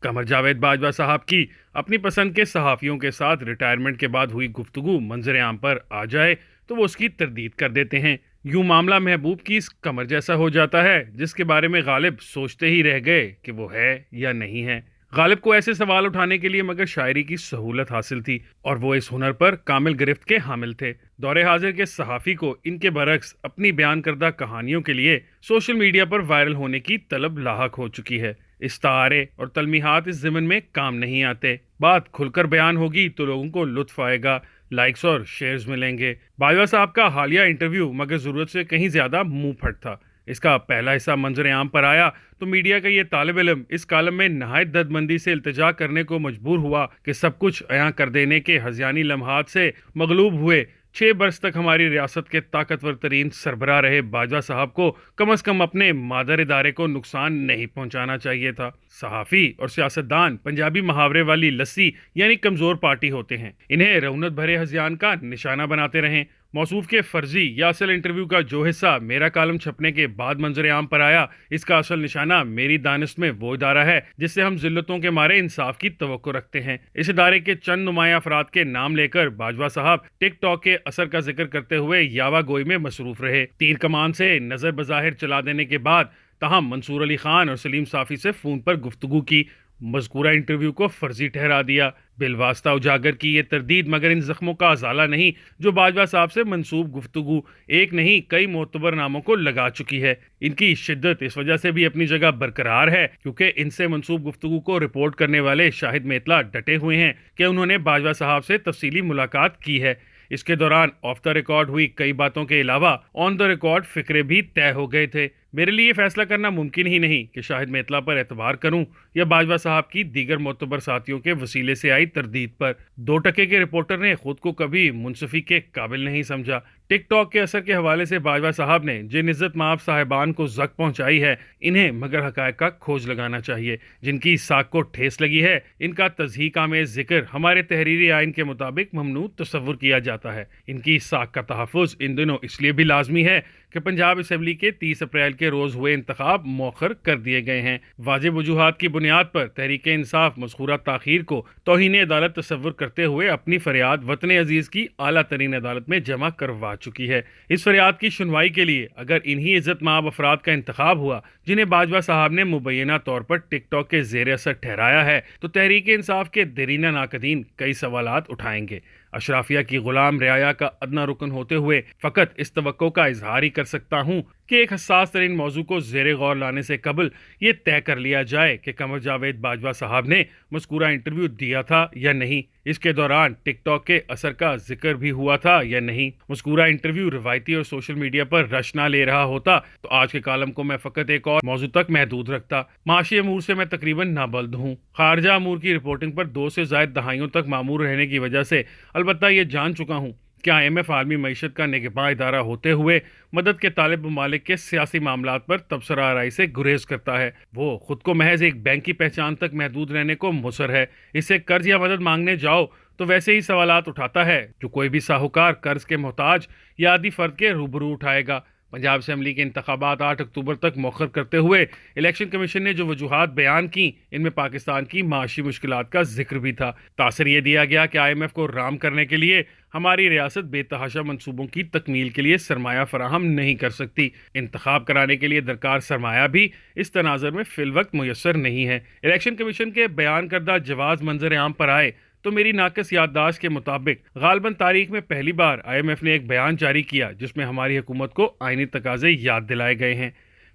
قمر جاوید باجوہ صاحب کی اپنی پسند کے صحافیوں کے ساتھ ریٹائرمنٹ کے بعد ہوئی گفتگو منظر عام پر آ جائے تو وہ اس کی تردید کر دیتے ہیں۔ یوں معاملہ محبوب کی اس قمر جیسا ہو جاتا ہے جس کے بارے میں غالب سوچتے ہی رہ گئے کہ وہ ہے یا نہیں ہے۔ غالب کو ایسے سوال اٹھانے کے لیے مگر شاعری کی سہولت حاصل تھی اور وہ اس ہنر پر کامل گرفت کے حامل تھے۔ دور حاضر کے صحافی کو ان کے برعکس اپنی بیان کردہ کہانیوں کے لیے سوشل میڈیا پر وائرل ہونے کی طلب لاحق ہو چکی ہے۔ استعارے اور تلمیحات اس ضمن میں کام نہیں آتے۔ بات کھل کر بیان ہوگی تو لوگوں کو لطف آئے گا، لائکس اور شیئرز ملیں گے۔ باجوہ صاحب کا حالیہ انٹرویو مگر ضرورت سے کہیں زیادہ منہ پھٹ تھا۔ اس کا پہلا حصہ منظر عام پر آیا تو میڈیا کا یہ طالب علم اس کالم میں نہایت دردمندی سے التجا کرنے کو مجبور ہوا کہ سب کچھ عیاں کر دینے کے ہذیانی لمحات سے مغلوب ہوئے 6 برس تک ہماری ریاست کے طاقتور ترین سربراہ رہے باجوہ صاحب کو کم از کم اپنے مادر ادارے کو نقصان نہیں پہنچانا چاہیے تھا۔ صحافی اور سیاستدان پنجابی محاورے والی لسی یعنی کمزور پارٹی ہوتے ہیں، انہیں رونت بھرے ہذیان کا نشانہ بناتے رہیں۔ موصوف کے فرضی یا اصل انٹرویو کا جو حصہ میرا کالم چھپنے کے بعد منظر عام پر آیا، اس کا اصل نشانہ میری دانست میں وہ ادارہ ہے جس سے ہم ذلتوں کے مارے انصاف کی توقع رکھتے ہیں۔ اس ادارے کے چند نمایاں افراد کے نام لے کر باجوہ صاحب ٹک ٹاک کے اثر کا ذکر کرتے ہوئے یاوہ گوئی میں مصروف رہے۔ تیر کمان سے نظر بظاہر چلا دینے کے بعد تاہم منصور علی خان اور سلیم صافی سے فون پر گفتگو کی، مذکورہ انٹرویو کو فرضی ٹھہرا دیا۔ بالواسطہ اجاگر کی یہ تردید مگر ان زخموں کا ازالہ نہیں جو باجوہ صاحب سے منسوب گفتگو ایک نہیں کئی معتبر ناموں کو لگا چکی ہے۔ ان کی شدت اس وجہ سے بھی اپنی جگہ برقرار ہے کیونکہ ان سے منسوب گفتگو کو رپورٹ کرنے والے شاہد میتلا ڈٹے ہوئے ہیں کہ انہوں نے باجوہ صاحب سے تفصیلی ملاقات کی ہے۔ اس کے دوران آف دا ریکارڈ ہوئی کئی باتوں کے علاوہ آن دا ریکارڈ فکرے بھی طے ہو گئے تھے۔ میرے لیے یہ فیصلہ کرنا ممکن ہی نہیں کہ شاہد میتلا پر اعتبار کروں یا باجوہ صاحب کی دیگر معتبر ساتھیوں کے وسیلے سے آئی تردید پر۔ 2 ٹکے کے رپورٹر نے خود کو کبھی منصفی کے قابل نہیں سمجھا۔ ٹک ٹاک کے اثر کے حوالے سے باجوہ صاحب نے جن عزت مآب صاحبان کو زک پہنچائی ہے، انہیں مگر حقائق کا کھوج لگانا چاہیے۔ جن کی ساکھ کو ٹھیس لگی ہے، ان کا تضحیک آمیز ذکر ہمارے تحریری آئین کے مطابق ممنوع تصور کیا جاتا ہے۔ ان کی ساکھ کا تحفظ ان دنوں اس لیے بھی لازمی ہے کہ پنجاب اسمبلی کے 30 اپریل کے روز ہوئے انتخاب مؤخر کر دیے گئے ہیں۔ واضح وجوہات کی بنیاد پر تحریک انصاف مذکورہ تاخیر کو توہین عدالت تصور کرتے ہوئے اپنی فریاد وطن عزیز کی اعلیٰ ترین عدالت میں جمع کروا چکی ہے۔ اس فریاد کی سنوائی کے لیے اگر انہی عزت مآب افراد کا انتخاب ہوا جنہیں باجوہ صاحب نے مبینہ طور پر ٹک ٹاک کے زیر اثر ٹھہرایا ہے تو تحریک انصاف کے دیرینہ ناقدین کئی سوالات اٹھائیں گے۔ اشرافیہ کی غلام رعایا کا ادنیٰ رکن ہوتے ہوئے فقط اس توقع کا اظہار ہی کر سکتا ہوں کہ ایک حساس ترین موضوع کو زیر غور لانے سے قبل یہ طے کر لیا جائے کہ قمر جاوید باجوہ صاحب نے مذکورہ انٹرویو دیا تھا یا نہیں، اس کے دوران ٹک ٹاک کے اثر کا ذکر بھی ہوا تھا یا نہیں۔ مذکورہ انٹرویو روایتی اور سوشل میڈیا پر رش نہ لے رہا ہوتا تو آج کے کالم کو میں فقط ایک اور موضوع تک محدود رکھتا۔ معاشی امور سے میں تقریباً نابلد ہوں۔ خارجہ امور کی رپورٹنگ پر 2 سے زائد دہائیوں تک مامور رہنے کی وجہ سے البتہ یہ جان چکا ہوں کہ IMF عالمی معیشت کا نگہباں ادارہ ہوتے ہوئے مدد کے طالب ممالک کے سیاسی معاملات پر تبصرہ آرائی سے گریز کرتا ہے۔ وہ خود کو محض ایک بینک کی پہچان تک محدود رہنے کو مصر ہے۔ اس سے قرض یا مدد مانگنے جاؤ تو ویسے ہی سوالات اٹھاتا ہے جو کوئی بھی ساہوکار قرض کے محتاج یا عادی فرد کے روبرو اٹھائے گا۔ پنجاب اسمبلی کے انتخابات 8 اکتوبر تک مؤخر کرتے ہوئے الیکشن کمیشن نے جو وجوہات بیان کی ان میں پاکستان کی معاشی مشکلات کا ذکر بھی تھا۔ تاثر یہ دیا گیا کہ IMF کو رام کرنے کے لیے ہماری ریاست بے تحاشا منصوبوں کی تکمیل کے لیے سرمایہ فراہم نہیں کر سکتی۔ انتخاب کرانے کے لیے درکار سرمایہ بھی اس تناظر میں فی الوقت میسر نہیں ہے۔ الیکشن کمیشن کے بیان کردہ جواز منظر عام پر آئے تو میری ناقص یادداشت کے مطابق غالباً تاریخ میں پہلی بار IMF نے ایک بیان جاری کیا جس میں ہماری حکومت کو آئینی تقاضے یاد دلائے گئے ہیں۔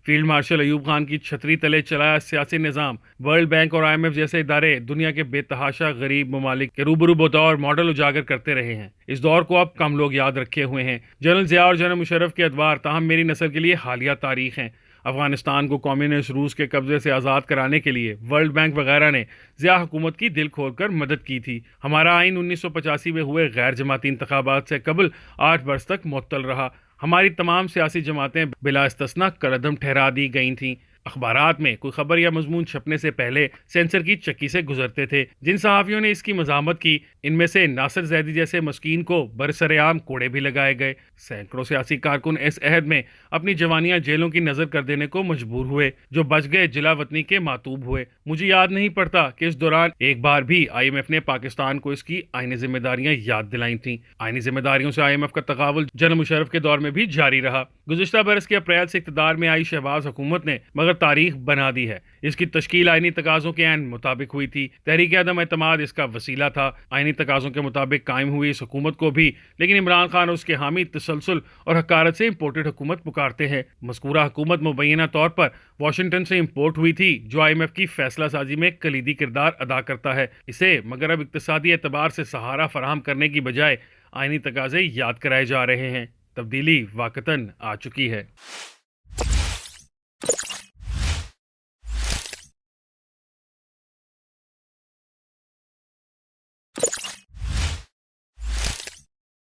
فیلڈ مارشل ایوب خان کی چھتری تلے چلایا سیاسی نظام، ورلڈ بینک اور IMF جیسے ادارے دنیا کے بے تحاشا غریب ممالک کے روبرو بطور ماڈل اجاگر کرتے رہے ہیں۔ اس دور کو اب کم لوگ یاد رکھے ہوئے ہیں۔ جنرل ضیاء اور جنرل مشرف کے ادوار تاہم میری نسل کے لیے حالیہ تاریخ ہیں۔ افغانستان کو کمیونسٹ روس کے قبضے سے آزاد کرانے کے لیے ورلڈ بینک وغیرہ نے ضیاء حکومت کی دل کھول کر مدد کی تھی۔ ہمارا آئین 1985 میں ہوئے غیر جماعتی انتخابات سے قبل 8 برس تک معطل رہا۔ ہماری تمام سیاسی جماعتیں بلا استثناء کالعدم ٹھہرا دی گئی تھیں۔ اخبارات میں کوئی خبر یا مضمون چھپنے سے پہلے سینسر کی چکی سے گزرتے تھے۔ جن صحافیوں نے اس کی مزاحمت کی، ان میں سے ناصر زیدی جیسے مسکین کو برسرعام کوڑے بھی لگائے گئے۔ سینکڑوں سیاسی کارکن اس عہد میں اپنی جوانیاں جیلوں کی نظر کر دینے کو مجبور ہوئے۔ جو بچ گئے جلا وطنی کے ماتوب ہوئے۔ مجھے یاد نہیں پڑتا کہ اس دوران ایک بار بھی آئی ایم ایف نے پاکستان کو اس کی آئینی ذمہ داریاں یاد دلائی تھیں۔ آئینی ذمہ داریوں سے آئی ایم ایف کا تقابل جنرل مشرف کے دور میں بھی جاری رہا۔ گزشتہ برس کے اپریل سے اقتدار میں آئی شہباز حکومت نے مگر تاریخ بنا دی ہے۔ اس کی تشکیل آئینی تقاضوں کے عین مطابق ہوئی تھی۔ تحریک عدم اعتماد اس کا وسیلہ تھا۔ آئینی تقاضوں کے مطابق قائم ہوئی اس حکومت کو بھی لیکن عمران خان اور اس کے حامی تسلسل اور حقارت سے امپورٹڈ حکومت پکارتے ہیں۔ مذکورہ حکومت مبینہ طور پر واشنگٹن سے امپورٹ ہوئی تھی، جو آئی ایم ایف کی فیصلہ سازی میں کلیدی کردار ادا کرتا ہے۔ اسے مگر اب اقتصادی اعتبار سے سہارا فراہم کرنے کی بجائے آئینی تقاضے یاد کرائے جا رہے ہیں۔ تبدیلی واقعتاً آ چکی ہے۔